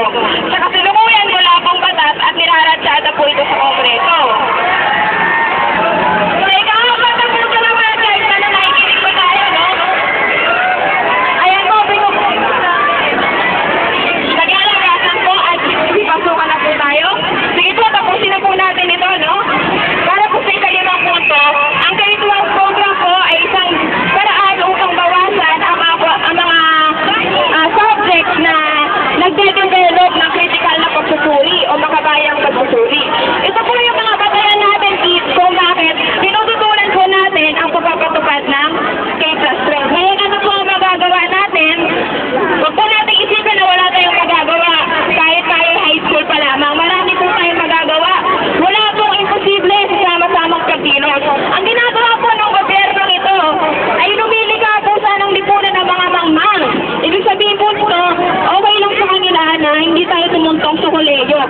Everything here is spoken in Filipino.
Sa kasalukuyan, wala pong batas at niraratsada po ito sa Kongreso. So, ikaw, tapos ka na mga guys, sana nakikinig pa tayo, no? Ayan po, nag-alagasan po at pasukan na po tayo. Sige po, tapusin na po natin ito, no? Para po sa ikalimang punto, ang K-12 program po ay isang paraan upang bawasan ang mga subjects na nagde-develop ng critical na pagsusuri o makabayang pagsusuri. Ito po yung mga batayan natin kung bakit tinututunan po natin ang pagpapatupad ng K-12. Ngayon, ano po ang magagawa natin? Huwag po natin isipin na wala tayong magagawa. Kahit tayo high school pa lamang, marami po tayong magagawa. Wala pong imposible sa sama-samang pagdinos. Ang ginagawa po ng gobyerno ito ay lumilika po sanang lipunan ng mga mangmang. Ibig sabihin po ito, okay lang sa kanila na hindi tayo tumuntong sa kolehiyo.